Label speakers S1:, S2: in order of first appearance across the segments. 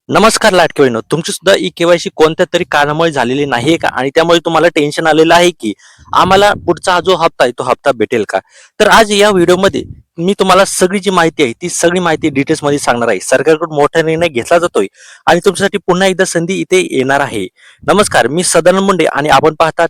S1: नमस्कार लाडके बहिणो, तुमची सुद्धा ई केवायसी कोणत्या तरी कारणामुळे झालेली नाहीये का आणि त्यामुळे तुम्हाला टेन्शन आलेलं आहे की आम्हाला पुढचा हा जो हप्ता आहे तो हप्ता भेटेल का? तर आज या व्हिडिओमध्ये मी तुम्हाला सगळी जी माहिती आहे ती सगळी माहिती डिटेल्स मध्ये सांगणार आहे. सरकारकडून मोठा निर्णय घेतला जातोय आणि तुमच्यासाठी पुन्हा एकदा संधी इथे येणार आहे. नमस्कार, मी सदानंद मुंडे आणि आपण पाहतात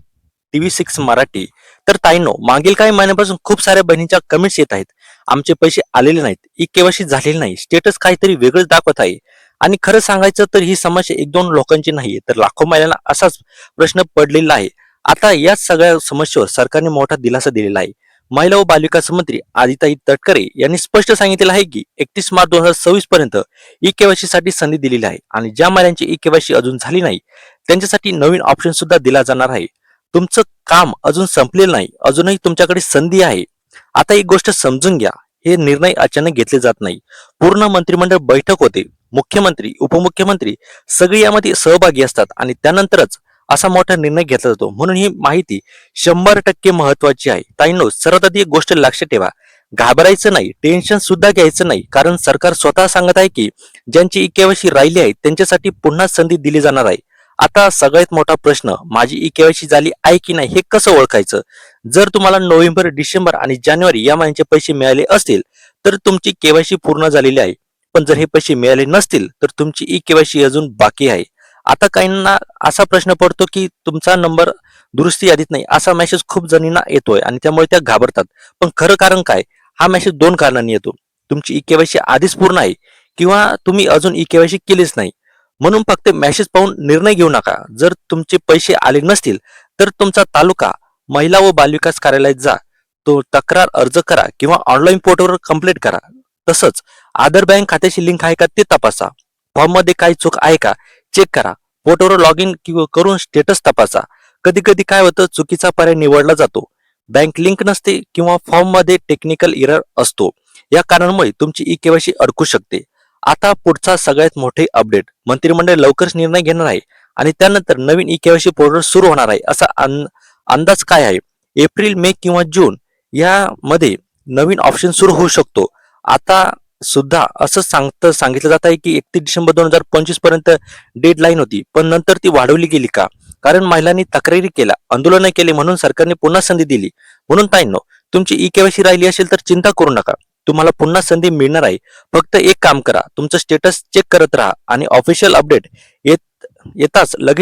S1: TV6 मराठी. तर ताईंनो, मागील काही महिन्यांपासून खूप साऱ्या बहिणींच्या कमेंट्स येत आहेत. आमचे पैसे आलेले नाहीत, ई केवायसी झालेली नाही, स्टेटस काहीतरी वेगळंच दाखवत आहे. आणि खरं सांगायचं तर ही समस्या एक दोन लोकांची नाहीये, तर लाखो महिलांना असाच प्रश्न पडलेला आहे. आता याच सगळ्या समस्येवर सरकारने मोठा दिलासा दिलेला आहे. महिला व बालविकास मंत्री आदिताई तटकरे यांनी स्पष्ट सांगितलेलं आहे की 31 मार्च 2026 पर्यंत ई केवायसी साठी संधी दिलेली आहे आणि ज्या महिलांची ई केवायसी अजून झाली नाही त्यांच्यासाठी नवीन ऑप्शन सुद्धा दिला जाणार आहे. तुमचं काम अजून संपलेलं नाही, अजूनही तुमच्याकडे संधी आहे. आता एक गोष्ट समजून घ्या, हे निर्णय अचानक घेतले जात नाही. पूर्ण मंत्रिमंडळ बैठक होते, मुख्यमंत्री उपमुख्यमंत्री सगळे यामध्ये सहभागी असतात आणि त्यानंतरच असा मोठा निर्णय घेतला जातो. म्हणून ही माहिती 100% महत्वाची आहे. ताईंनो, सर्वात आधी एक गोष्ट लक्षात ठेवा, घाबरायचं नाही, टेन्शन सुद्धा घ्यायचं नाही, कारण सरकार स्वतः सांगत आहे की ज्यांची ई केवायसी राहिली आहे त्यांच्यासाठी पुन्हा संधी दिली जाणार आहे. आता सगळ्यात मोठा प्रश्न, माझी ई केवायसी झाली आहे की नाही हे कसं ओळखायचं? जर तुम्हाला नोव्हेंबर, डिसेंबर आणि जानेवारी या महिन्याचे पैसे मिळाले असतील तर तुमची केवायसी पूर्ण झालेली आहे. पण जर हे पैसे मिळाले नसतील तर तुमची ई केवायसी अजून बाकी आहे. आता काहींना असा प्रश्न पडतो की तुमचा नंबर दुरुस्ती यादीत नाही, असा मेसेज खूप जणींना येतोय आणि त्यामुळे त्या घाबरतात. पण खरं कारण काय? हा मेसेज दोन कारणांनी येतो. तुमची ई केवायसी आधीच पूर्ण आहे किंवा तुम्ही अजून ई केवायसी केलीच नाही. म्हणून फक्त मेसेज पाहून निर्णय घेऊ नका. जर तुमचे पैसे आले नसतील तर तुमचा तालुका महिला व बालविकास कार्यालयात जा, तो तक्रार अर्ज करा किंवा ऑनलाईन पोर्टलवर कंप्लीट करा. तसंच आधार बँक खात्याची लिंक आहे का ते तपासा. फॉर्म मध्ये काही चूक आहे का चेक करा. पोर्टलवर लॉग इन करून स्टेटस तपासा. कधी कधी काय होतं, चुकीचा पर्याय निवडला जातो, बँक लिंक नसते किंवा फॉर्म मध्ये टेक्निकल एरर असतो. या कारणामुळे तुमची ई केवायसी अडकू शकते. आता पुढचा सगळ्यात मोठे अपडेट, मंत्रिमंडळ लवकरच निर्णय घेणार आहे आणि त्यानंतर नवीन ई केवायसी पोर्टल सुरू होणार आहे. असा अंदाज काय आहे? एप्रिल, मे किंवा जून यामध्ये नवीन ऑप्शन सुरू होऊ शकतो. आता सुद्धा असं सांगितलं जात आहे की 31 डिसेंबर 2025 पर्यंत डेडलाईन होती, पण नंतर ती वाढवली गेली का? कारण महिलांनी तक्रारी केल्या, आंदोलन केले, म्हणून सरकारने पुन्हा संधी दिली. म्हणून ताईंनो, तुमची ई केवायसी राहिली असेल तर चिंता करू नका, तुम्हाला पुन्हा संधी मिळणार आहे. फक्त एक काम करा, तुमचं स्टेटस चेक करत राहा आणि ऑफिशियल अपडेट येताच लगेच